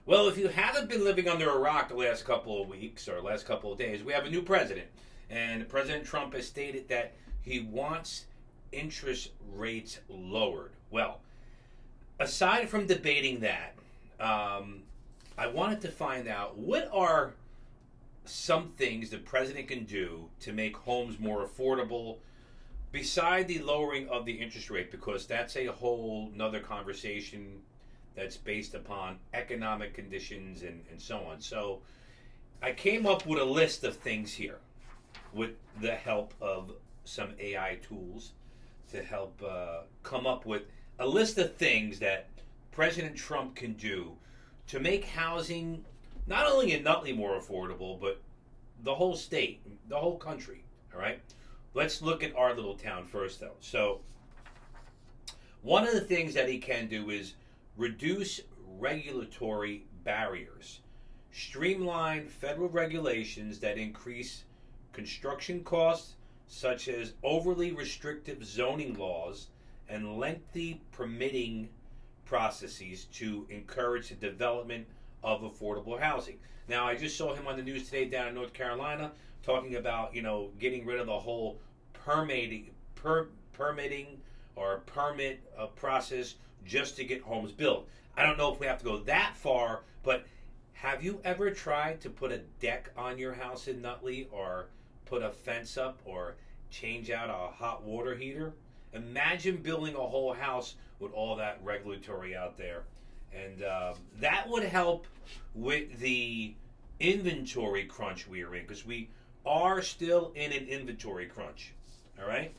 Well, if you haven't been living under a rock the last couple of weeks or last couple of days, we have a new president. And President Trump has stated that he wants interest rates lowered. Well, aside from debating that, I wanted to find out what are some things the president can do to make homes more affordable beside the lowering of the interest rate, because that's a whole nother conversation that's based upon economic conditions and so on. So I came up with a list of things here with the help of some AI tools to help come up with a list of things that President Trump can do to make housing not only in Nutley more affordable, but the whole state, the whole country. All right? Let's look at our little town first, though. So one of the things that he can do is reduce regulatory barriers, streamline federal regulations that increase construction costs, such as overly restrictive zoning laws and lengthy permitting processes to encourage the development of affordable housing. Now, I just saw him on the news today down in North Carolina talking about, getting rid of the whole permitting or permit process just to get homes built. I don't know if we have to go that far, but have you ever tried to put a deck on your house in Nutley, or put a fence up, or change out a hot water heater? Imagine building a whole house with all that regulatory out there. And that would help with the inventory crunch we are in, because we are still in an inventory crunch. All right?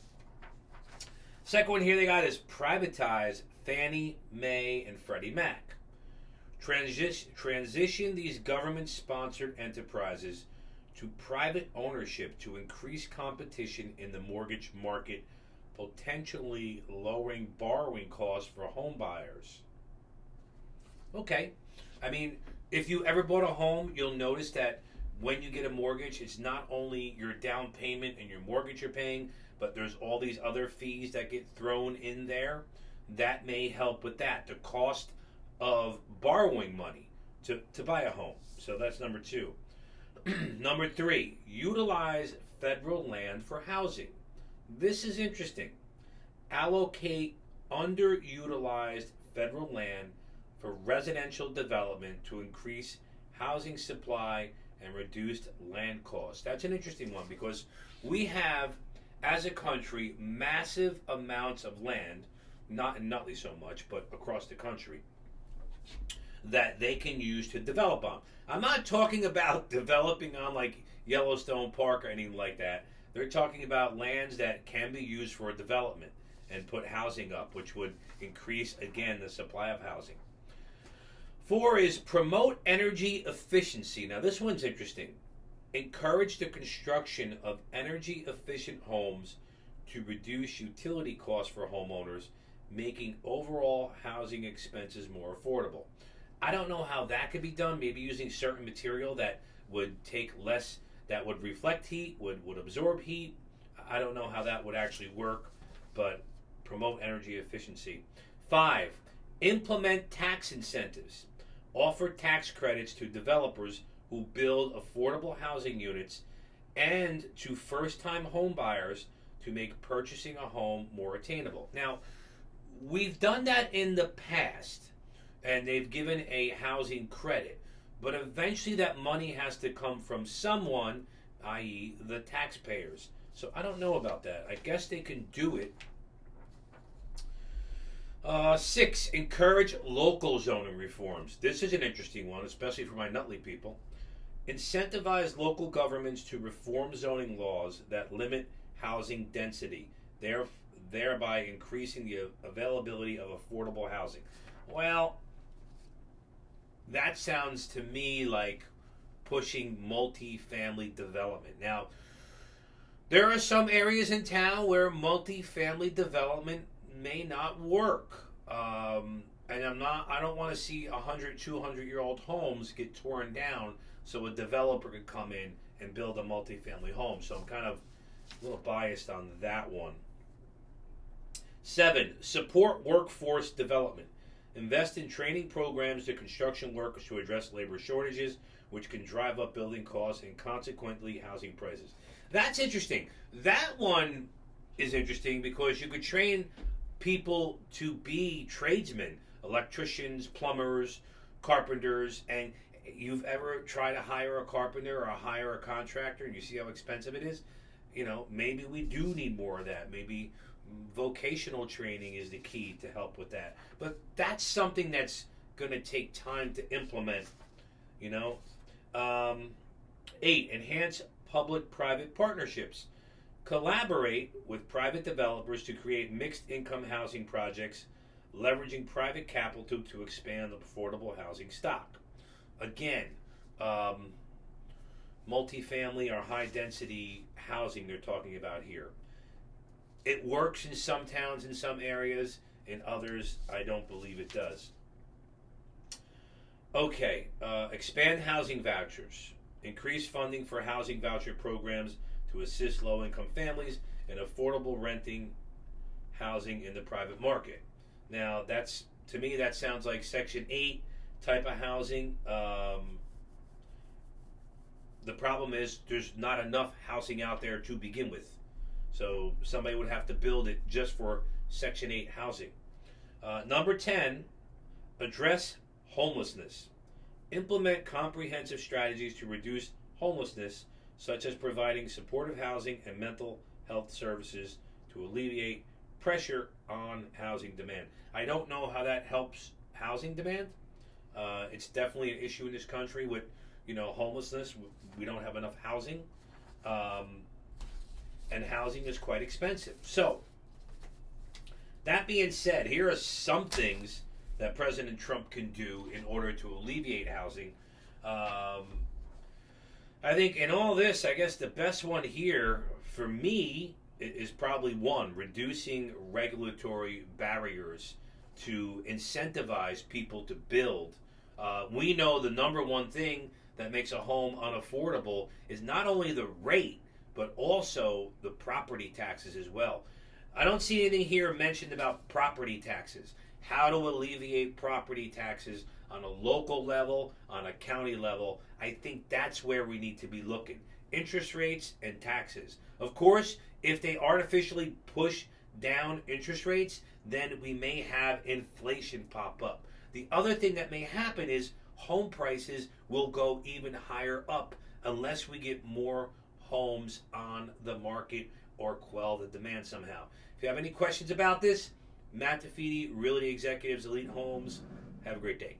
Second one here they got is privatize Fannie Mae and Freddie Mac. Transition these government-sponsored enterprises to private ownership to increase competition in the mortgage market, potentially lowering borrowing costs for home buyers. Okay. I mean, if you ever bought a home, you'll notice that when you get a mortgage, it's not only your down payment and your mortgage you're paying, but there's all these other fees that get thrown in there. That may help with that, the cost of borrowing money to buy a home. So that's number 2. Number 3, utilize federal land for housing. This is interesting. Allocate underutilized federal land for residential development to increase housing supply and reduce land costs. That's an interesting one, because we have, as a country, massive amounts of land, not in Nutley so much, but across the country, that they can use to develop on. I'm not talking about developing on like Yellowstone Park or anything like that. They're talking about lands that can be used for development and put housing up, which would increase, again, the supply of housing. 4 is promote energy efficiency. Now, this one's interesting. Encourage the construction of energy efficient homes to reduce utility costs for homeowners, making overall housing expenses more affordable. I don't know how that could be done. Maybe using certain material that would take less, that would reflect heat, would absorb heat. I don't know how that would actually work, but promote energy efficiency. 5, implement tax incentives. Offer tax credits to developers who build affordable housing units and to first-time home buyers to make purchasing a home more attainable. Now, we've done that in the past, and they've given a housing credit, but eventually that money has to come from someone, i.e. the taxpayers. So I don't know about that. I guess they can do it. 6, encourage local zoning reforms. This is an interesting one, especially for my Nutley people. Incentivize local governments to reform zoning laws that limit housing density, thereby increasing the availability of affordable housing. Well, that sounds to me like pushing multi-family development. Now, there are some areas in town where multi-family development may not work. And I don't want to see 100, 200-year-old homes get torn down so a developer could come in and build a multi-family home. So I'm kind of a little biased on that one. 7, support workforce development. Invest in training programs to construction workers to address labor shortages, which can drive up building costs and consequently housing prices. That's interesting. That one is interesting because you could train people to be tradesmen, electricians, plumbers, carpenters, and you've ever tried to hire a carpenter or hire a contractor and you see how expensive it is? Maybe we do need more of that. Maybe vocational training is the key to help with that. But that's something that's going to take time to implement, you know. 8, enhance public-private partnerships. Collaborate with private developers to create mixed-income housing projects, leveraging private capital to expand the affordable housing stock. Again, multifamily or high-density housing they're talking about here. It works in some towns, in some areas. In others, I don't believe it does. Okay, expand housing vouchers. Increase funding for housing voucher programs to assist low-income families in affordable renting housing in the private market. Now, to me, that sounds like Section 8 type of housing. The problem is there's not enough housing out there to begin with. So somebody would have to build it just for Section 8 housing. Number 10, address homelessness. Implement comprehensive strategies to reduce homelessness, such as providing supportive housing and mental health services to alleviate pressure on housing demand. I don't know how that helps housing demand. It's definitely an issue in this country with, homelessness. We don't have enough housing. And housing is quite expensive. So, that being said, here are some things that President Trump can do in order to alleviate housing. I think in all this, I guess the best one here for me is probably one, reducing regulatory barriers to incentivize people to build. We know the number one thing that makes a home unaffordable is not only the rate, but also the property taxes as well. I don't see anything here mentioned about property taxes. How to alleviate property taxes on a local level, on a county level. I think that's where we need to be looking. Interest rates and taxes. Of course, if they artificially push down interest rates, then we may have inflation pop up. The other thing that may happen is home prices will go even higher up unless we get more homes on the market or quell the demand somehow. If you have any questions about this, Matt DeFede, Realty Executives, Elite Homes. Have a great day.